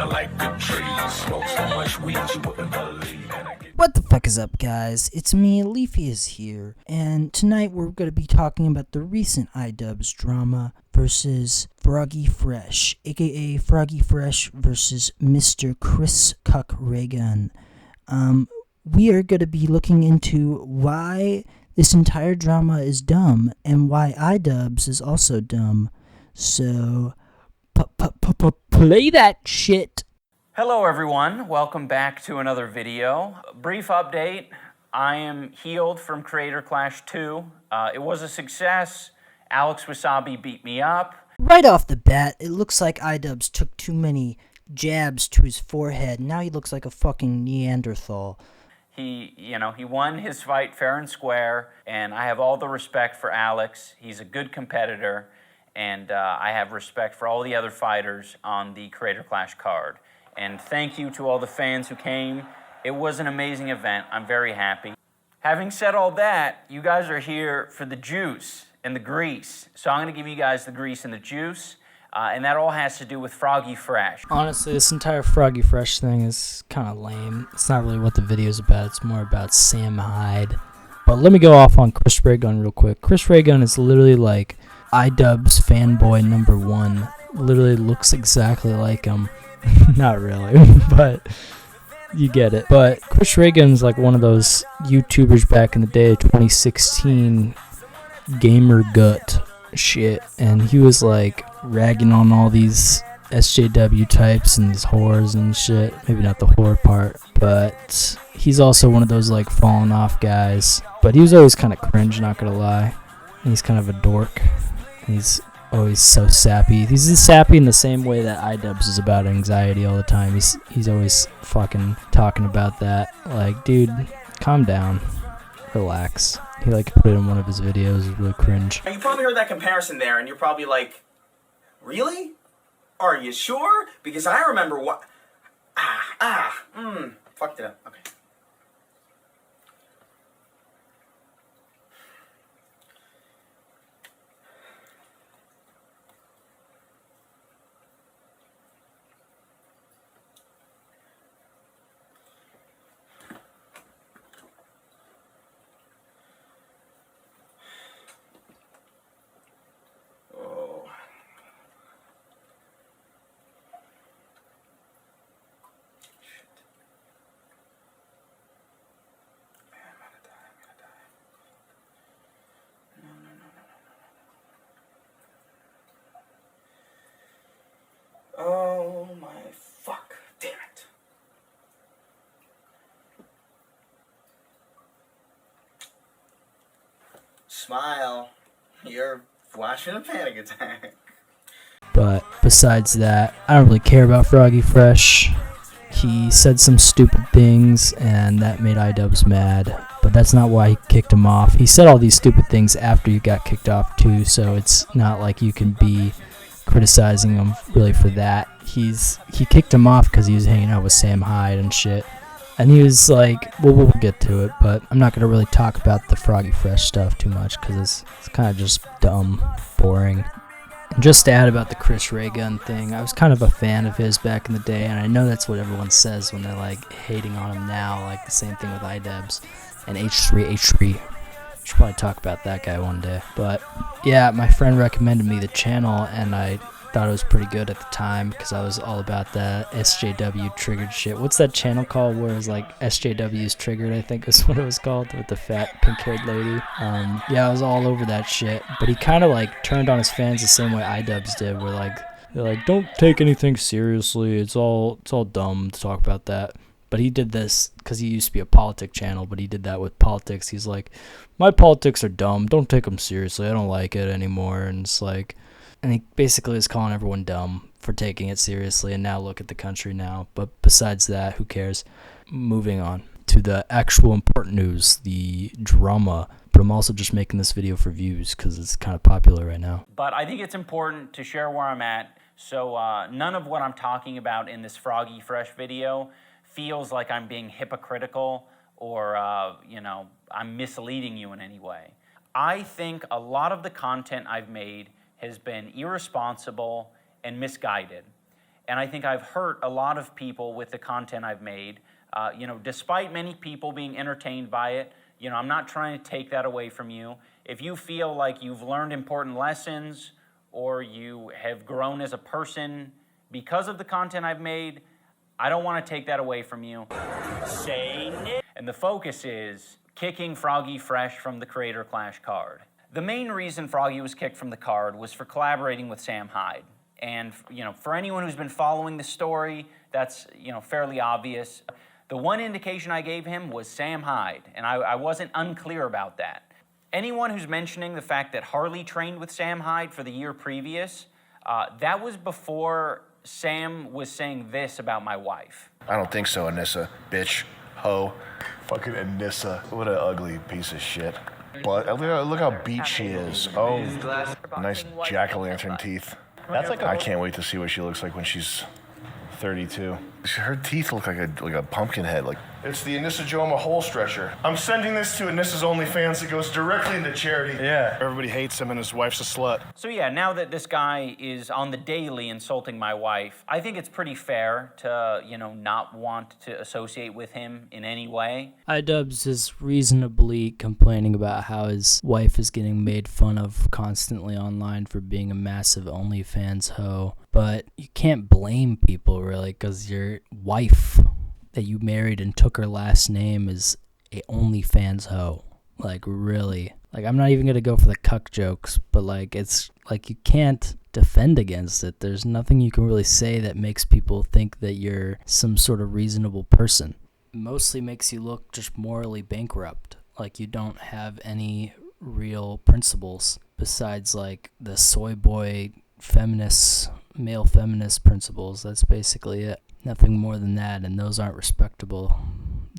smell like the trees. Smoke so much weed you wouldn't believe. What the fuck is up, guys? It's me, Leafy is here, and tonight we're going to be talking about the recent iDubbbz drama versus Froggy Fresh, aka Froggy Fresh versus Mr. Chris Cuck Reagan. We are going to be looking into why this entire drama is dumb and why iDubbbz is also dumb. So, play that shit. Hello everyone, welcome back to another video. Brief update, I am healed from Creator Clash 2. It was a success. Alex Wasabi beat me up. Right off the bat, it looks like iDubbbz took too many jabs to his forehead. Now he looks like a fucking Neanderthal. He won his fight fair and square, and I have all the respect for Alex. He's a good competitor, and I have respect for all the other fighters on the Creator Clash card. And thank you to all the fans who came. It was an amazing event. I'm very happy. Having said all that, you guys are here for the juice and the grease. So I'm going to give you guys the grease and the juice. And that all has to do with Froggy Fresh. Honestly, this entire Froggy Fresh thing is kind of lame. It's not really what the video's about. It's more about Sam Hyde. But let me go off on Chris Ray-Gun real quick. Chris Ray-Gun is literally like iDubbbz fanboy #1. Literally looks exactly like him. Not really, but you get it. But Chris Ray-Gun's like one of those YouTubers back in the day, 2016, gamer gut shit, and he was like ragging on all these SJW types and these whores and shit. Maybe not the whore part, but he's also one of those like falling off guys. But he was always kind of cringe, not gonna lie. And he's kind of a dork. And he's always so sappy. He's sappy in the same way that iDubbbz is about anxiety all the time. He's always fucking talking about that. Like, dude, calm down. Relax. He like put it in one of his videos. It's really cringe. You probably heard that comparison there, and you're probably like, really? Are you sure? Because I remember what... Fucked it up. Okay. Oh my fuck. Damn it. Smile. You're flashing a panic attack. But besides that, I don't really care about Froggy Fresh. He said some stupid things, and that made iDubbbz mad. But that's not why he kicked him off. He said all these stupid things after you got kicked off too, so it's not like you can be criticizing him really for that. He kicked him off because he was hanging out with Sam Hyde and shit. And he was like, well, we'll get to it, but I'm not going to really talk about the Froggy Fresh stuff too much because it's kind of just dumb, boring. And just to add about the Chris Ray-Gun thing, I was kind of a fan of his back in the day, and I know that's what everyone says when they're like hating on him now, like the same thing with iDubbbz and H3. Should probably talk about that guy one day. But yeah, my friend recommended me the channel, and I thought it was pretty good at the time because I was all about that SJW triggered shit. What's that channel called where it's like SJW's triggered, I think is what it was called, with the fat pink-haired lady. Yeah, I was all over that shit. But he kind of like turned on his fans the same way iDubbbz did, where like they're like, don't take anything seriously. It's all dumb to talk about that. But he did this because he used to be a politic channel, but he did that with politics. He's like, my politics are dumb. Don't take them seriously. I don't like it anymore. And it's like, and he basically is calling everyone dumb for taking it seriously. And now look at the country now. But besides that, who cares? Moving on to the actual important news, the drama. But I'm also just making this video for views because it's kind of popular right now. But I think it's important to share where I'm at. So none of what I'm talking about in this Froggy Fresh video feels like I'm being hypocritical or, I'm misleading you in any way. I think a lot of the content I've made has been irresponsible and misguided. and I think I've hurt a lot of people with the content I've made. Despite many people being entertained by it, I'm not trying to take that away from you. If you feel like you've learned important lessons or you have grown as a person because of the content I've made, I don't want to take that away from you. And the focus is kicking Froggy Fresh from the Creator Clash card. The main reason Froggy was kicked from the card was for collaborating with Sam Hyde. And, for anyone who's been following the story, that's, fairly obvious. The one indication I gave him was Sam Hyde, and I wasn't unclear about that. Anyone who's mentioning the fact that Harley trained with Sam Hyde for the year previous, that was before Sam was saying this about my wife. I don't think so, Anissa. Bitch. Ho. Fucking Anissa. What an ugly piece of shit. But look how beat she is. Oh, nice jack-o'-lantern teeth. I can't wait to see what she looks like when she's 32. Her teeth look like a pumpkin head. It's the Anissa Joma hole stretcher. I'm sending this to Anissa's OnlyFans. It goes directly into charity. Yeah. Everybody hates him and his wife's a slut. So yeah, now that this guy is on the daily insulting my wife, I think it's pretty fair to, not want to associate with him in any way. iDubbbz is reasonably complaining about how his wife is getting made fun of constantly online for being a massive OnlyFans hoe. But you can't blame people, really, because your wife that you married and took her last name is a OnlyFans hoe. Really. I'm not even going to go for the cuck jokes, but, it's you can't defend against it. There's nothing you can really say that makes people think that you're some sort of reasonable person. It mostly makes you look just morally bankrupt. You don't have any real principles besides, the soy boy male feminist principles. That's basically it. Nothing more than that, and those aren't respectable.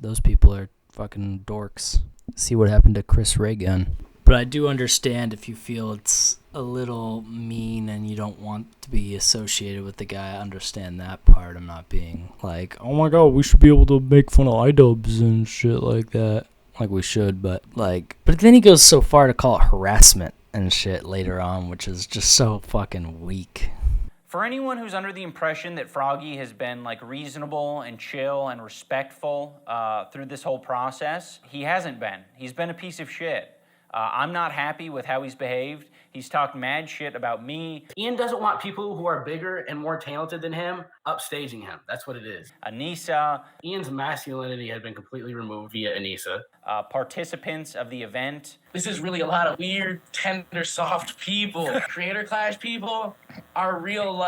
Those people are fucking dorks. See what happened to Chris Ray Gun. But I do understand if you feel it's a little mean and you don't want to be associated with the guy. I understand that part. I'm not being oh my god, we should be able to make fun of iDubbbz and shit like that. We should, but then he goes so far to call it harassment and shit later on, which is just so fucking weak. For anyone who's under the impression that Froggy has been reasonable and chill and respectful through this whole process, he hasn't been. He's been a piece of shit. I'm not happy with how he's behaved. He's talked mad shit about me. Ian doesn't want people who are bigger and more talented than him upstaging him. That's what it is. Anissa. Ian's masculinity had been completely removed via Anissa. Participants of the event. This is really a lot of weird, tender, soft people. Creator Clash people are real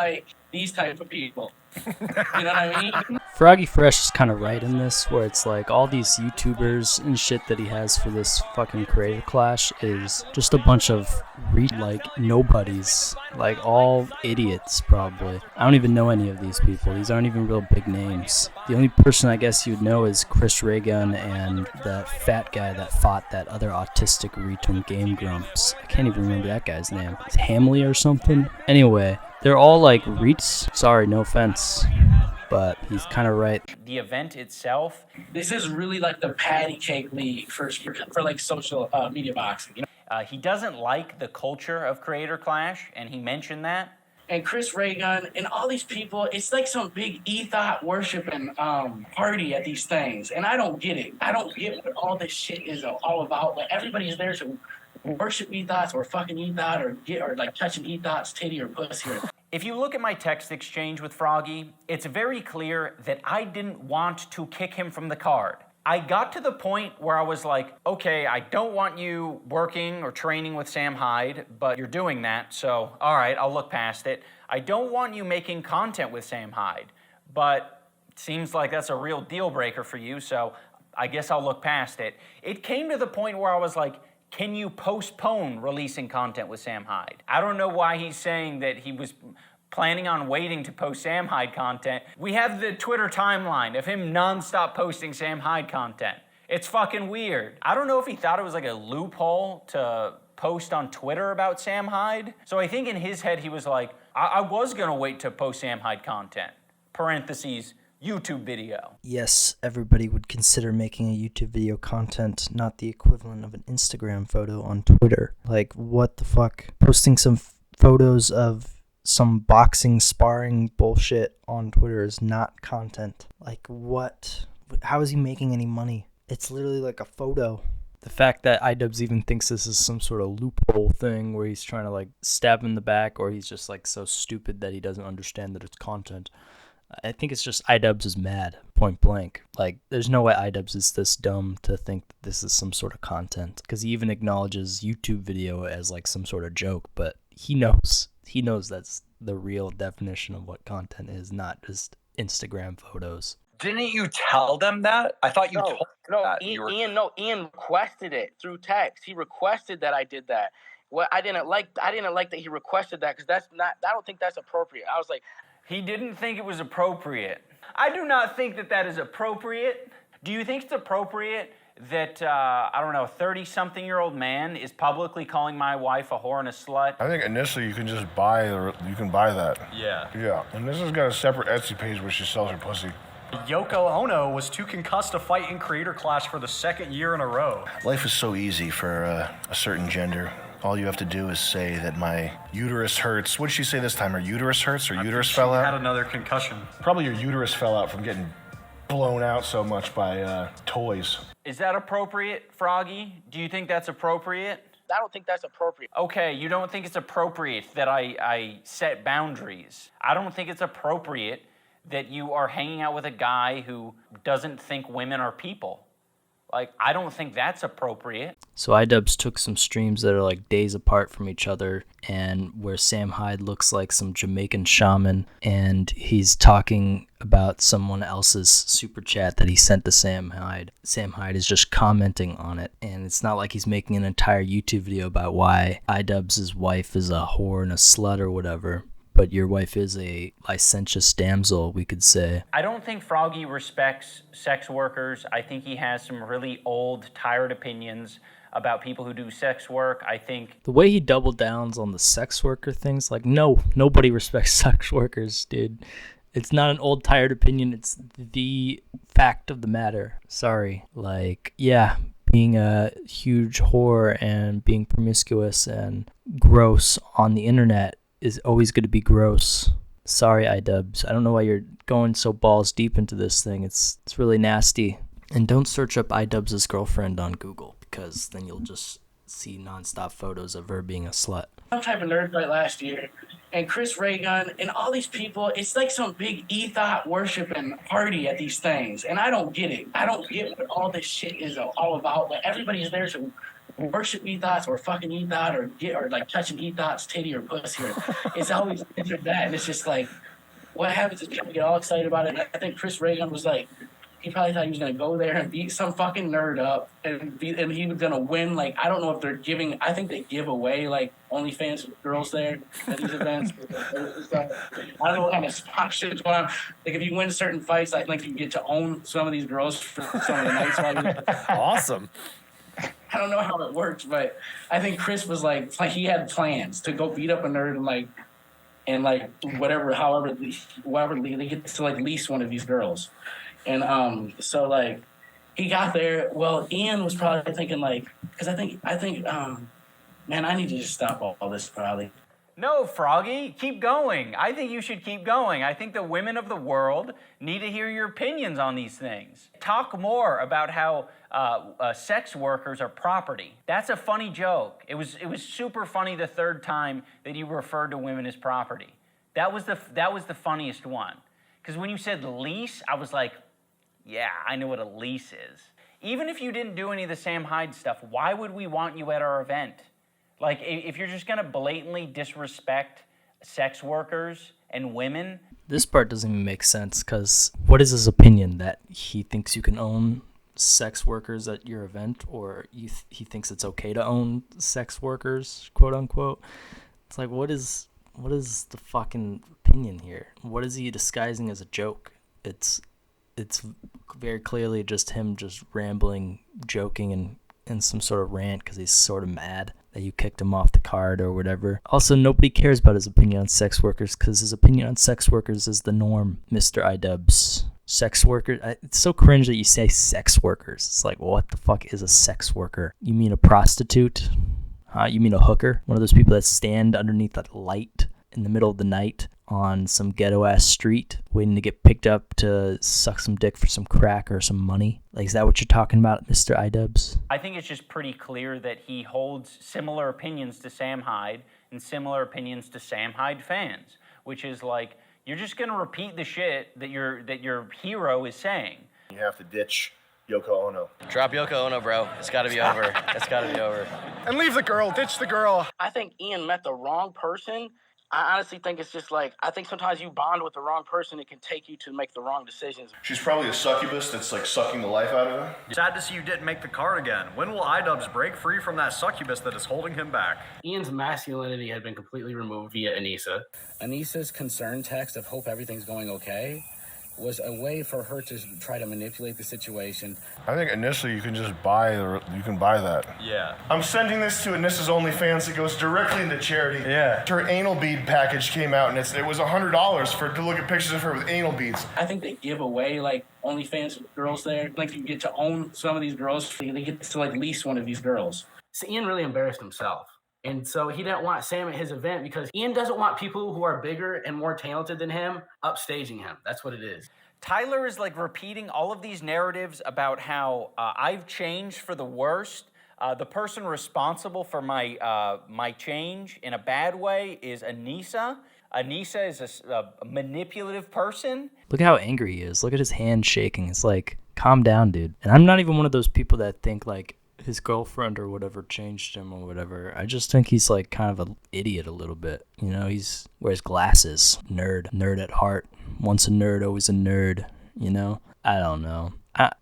these type of people. You know what I mean? Froggy Fresh is kind of right in this, where it's all these YouTubers and shit that he has for this fucking Creator Clash is just a bunch of nobodies, all idiots probably. I don't even know any of these people. These aren't even real big names. The only person I guess you'd know is Chris Ray Gun and that fat guy that fought that other autistic retard Game Grumps. I can't even remember that guy's name. It's Hamley or something. Anyway, they're all REITs. Sorry, no offense. But he's kind of right. The event itself. This is really the patty cake league for social media boxing. He doesn't like the culture of Creator Clash, and he mentioned that. And Chris Ray Gun and all these people, it's some big ethos worshiping party at these things. And I don't get it. I don't get what all this shit is all about. Everybody is there to worship ethos or fucking ethos or touching ethos, titty or pussy. If you look at my text exchange with Froggy, it's very clear that I didn't want to kick him from the card. I got to the point where I was okay, I don't want you working or training with Sam Hyde, but you're doing that, so all right, I'll look past it. I don't want you making content with Sam Hyde, but it seems like that's a real deal breaker for you, so I guess I'll look past it. It came to the point where I was can you postpone releasing content with Sam Hyde? I don't know why he's saying that he was planning on waiting to post Sam Hyde content. We have the Twitter timeline of him nonstop posting Sam Hyde content. It's fucking weird. I don't know if he thought it was a loophole to post on Twitter about Sam Hyde. So I think in his head he was I was gonna wait to post Sam Hyde content. Parentheses, YouTube video. Yes, everybody would consider making a YouTube video content not the equivalent of an Instagram photo on Twitter. What the fuck? Posting some photos of some boxing sparring bullshit on Twitter is not content. Like, what? How is he making any money? It's literally like a photo. The fact that iDubbbz even thinks this is some sort of loophole thing where he's trying to like stab him in the back, or he's just like so stupid that he doesn't understand that it's content. I think it's just iDubbbz is mad, point blank. Like, there's no way iDubbbz is this dumb to think that this is some sort of content, because he even acknowledges YouTube video as like some sort of joke, but he knows that's the real definition of what content is, not just Instagram photos. Didn't you tell them that? I thought you told them that. Ian requested it through text. He requested that I did that. What I didn't like that he requested that, because I don't think that's appropriate. I was like, He didn't think it was appropriate. I do not think that is appropriate. Do you think it's appropriate that, a 30-something-year-old man is publicly calling my wife a whore and a slut? I think initially you can just buy that. Yeah. Yeah, and this has got a separate Etsy page where she sells her pussy. Yoko Ono was too concussed to fight in Creator Clash for the second year in a row. Life is so easy for a certain gender. All you have to do is say that my uterus hurts. What did she say this time? Her uterus hurts? Or uterus fell Had out? another concussion. Probably your uterus fell out from getting blown out so much by toys. Is that appropriate, Froggy? Do you think that's appropriate? I don't think that's appropriate. Okay, you don't think it's appropriate that I set boundaries. I don't think it's appropriate that you are hanging out with a guy who doesn't think women are people. Like, I don't think that's appropriate. So iDubbbz took some streams that are like days apart from each other, and where Sam Hyde looks like some Jamaican shaman, and he's talking about someone else's super chat that he sent to Sam Hyde. Sam Hyde is just commenting on it, and it's not like he's making an entire YouTube video about why iDubbbz's wife is a whore and a slut or whatever. But your wife is a licentious damsel, we could say. I don't think Froggy respects sex workers. I think he has some really old, tired opinions about people who do sex work. I think the way he double downs on the sex worker things, like, no, nobody respects sex workers, dude. It's not an old, tired opinion. It's the fact of the matter. Sorry. Like, yeah, being a huge whore and being promiscuous and gross on the internet is always going to be gross. Sorry, iDubbbz. I don't know why you're going so balls deep into this thing. It's really nasty. And don't search up iDubbbz's girlfriend on Google, because then you'll just see nonstop photos of her being a slut. Some type of nerd fight last year, and Chris Ray Gun and all these people, it's like some big ethos worshiping party at these things, and I don't get it. I don't get what all this shit is all about. Like, everybody's there to worship ethos or fucking ethos or like touching ethos titty or pussy. It's always that, and it's just like, what happens is people get all excited about it. And I think Chris Ray Gun was like, he probably thought he was gonna go there and beat some fucking nerd up, and he was gonna win. Like, I don't know if they're giving. I think they give away like OnlyFans girls there at these events. I don't know what kind of sponsorship's going on. Like, if you win certain fights, I think you get to own some of these girls for some of the nights. Awesome. I don't know how it works, but I think Chris was like he had plans to go beat up a nerd and however they get to like lease one of these girls. And so like he got there. Well, Ian was probably thinking like, because I think man, I need to just stop all this probably. No, Froggy, keep going. I think you should keep going. I think the women of the world need to hear your opinions on these things. Talk more about how sex workers are property. That's a funny joke. It was super funny the third time that you referred to women as property. That was the funniest one. Because when you said lease, I was like, yeah, I know what a lease is. Even if you didn't do any of the Sam Hyde stuff, why would we want you at our event? Like, if you're just going to blatantly disrespect sex workers and women. This part doesn't even make sense, because what is his opinion? That he thinks you can own sex workers at your event, or he thinks it's okay to own sex workers, quote unquote? It's like, what is the fucking opinion here? What is he disguising as a joke? It's very clearly just him just rambling, joking, and in some sort of rant because he's sort of mad that you kicked him off the card or whatever. Also, nobody cares about his opinion on sex workers because his opinion on sex workers is the norm, Mr. iDubbbz. Sex workers, it's so cringe that you say sex workers. It's like, what the fuck is a sex worker? You mean a prostitute? You mean a hooker? One of those people that stand underneath that light in the middle of the night on some ghetto-ass street waiting to get picked up to suck some dick for some crack or some money? Like, is that what you're talking about, Mr. iDubbbz? I think it's just pretty clear that he holds similar opinions to Sam Hyde and similar opinions to Sam Hyde fans, which is like, you're just going to repeat the shit that your hero is saying. You have to ditch Yoko Ono. Drop Yoko Ono, bro. It's got to be over. It's got to be over. And leave the girl. Ditch the girl. I think Ian met the wrong person. I honestly think it's just like, I think sometimes you bond with the wrong person, it can take you to make the wrong decisions. She's probably a succubus that's like sucking the life out of him. Sad to see you didn't make the card again. When will iDubbbz break free from that succubus that is holding him back? Ian's masculinity had been completely removed via Anissa. Anissa's concern text of hope everything's going okay was a way for her to try to manipulate the situation. I think initially you can just buy that. Yeah. I'm sending this to Anissa's OnlyFans. It goes directly into charity. Yeah. Her anal bead package came out, and it was $100 to look at pictures of her with anal beads. I think they give away like OnlyFans girls there. Like you get to own some of these girls. They get to like lease one of these girls. So Ian really embarrassed himself. And so he didn't want Sam at his event because Ian doesn't want people who are bigger and more talented than him upstaging him. That's what it is. Tyler is like repeating all of these narratives about how I've changed for the worst. The person responsible for my change in a bad way is Anissa. Anissa is a manipulative person. Look at how angry he is. Look at his hand shaking. It's like, calm down, dude. And I'm not even one of those people that think like his girlfriend or whatever changed him or whatever. I just think he's like kind of an idiot a little bit. You know, he's wears glasses. Nerd at heart. Once a nerd, always a nerd. You know? I don't know.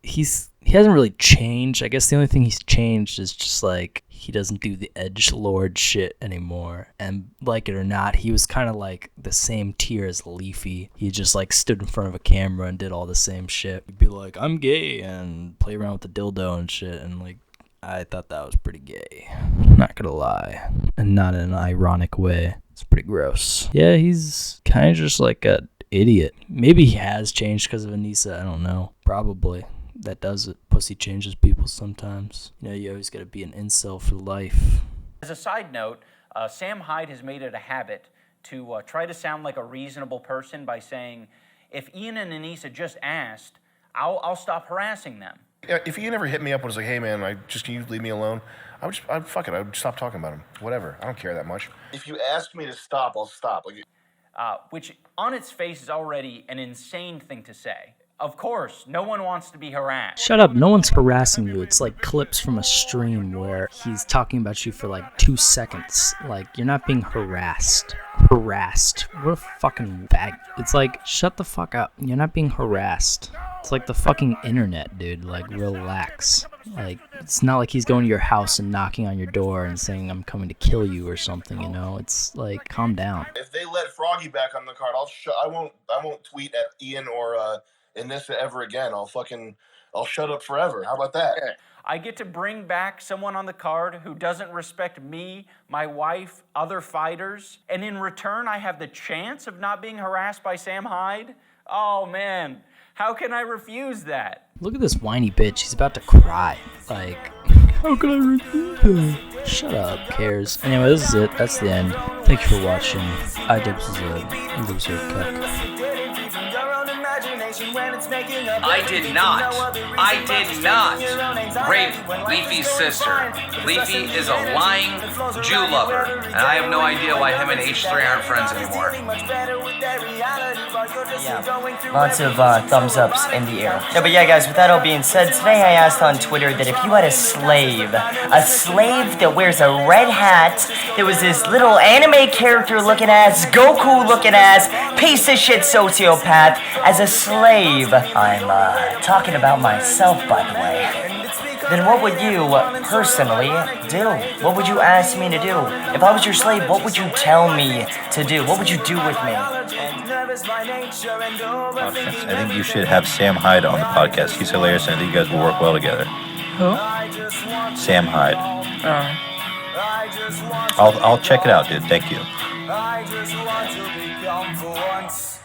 He hasn't really changed. I guess the only thing he's changed is just like he doesn't do the edgelord shit anymore. And like it or not, he was kind of like the same tier as Leafy. He just like stood in front of a camera and did all the same shit. He'd be like, I'm gay, and play around with the dildo and shit. And like, I thought that was pretty gay. Not gonna lie. And not in an ironic way. It's pretty gross. Yeah, he's kind of just like an idiot. Maybe he has changed because of Anissa. I don't know. Probably. That does it. Pussy changes people sometimes. You know, you always gotta be an incel for life. As a side note, Sam Hyde has made it a habit to try to sound like a reasonable person by saying, if Ian and Anissa just asked, I'll stop harassing them. Yeah, if Ian ever hit me up and was like, hey man, can you leave me alone? I would stop talking about him. Whatever. I don't care that much. If you ask me to stop, I'll stop. Which on its face is already an insane thing to say. Of course, no one wants to be harassed. Shut up, no one's harassing you. It's like clips from a stream where he's talking about you for like 2 seconds. Like, you're not being harassed. What a fucking bag. It's like, shut the fuck up. You're not being harassed. It's like the fucking internet, dude. Like, relax. Like, it's not like he's going to your house and knocking on your door and saying, I'm coming to kill you or something, you know? It's like, calm down. If they let Froggy back on the card, I won't tweet at Ian or Anissa ever again. I'll shut up forever. How about that? I get to bring back someone on the card who doesn't respect me, my wife, other fighters, and in return I have the chance of not being harassed by Sam Hyde? Oh man, how can I refuse that? Look at this whiny bitch. He's about to cry. Like, how can I refuse that? Shut up, cares. Anyway, this is it. That's the end. Thank you for watching. iDubbbz is a loser cuck. I did not rape Leafy's sister. Leafy is a lying Jew lover, and I have no idea why him and H3 aren't friends anymore. Yeah, lots of thumbs ups in the air. Yeah, but yeah, guys, with that all being said, today I asked on Twitter that if you had a slave that wears a red hat, that was this little anime character looking ass, Goku looking ass, piece of shit sociopath, as a slave, I'm talking about myself, by the way, then what would you personally do? What would you ask me to do? If I was your slave, what would you tell me to do? What would you do with me? I think you should have Sam Hyde on the podcast. He's hilarious, and I think you guys will work well together. Who? Sam Hyde. Oh. I'll check it out, dude. Thank you. I just want to become for once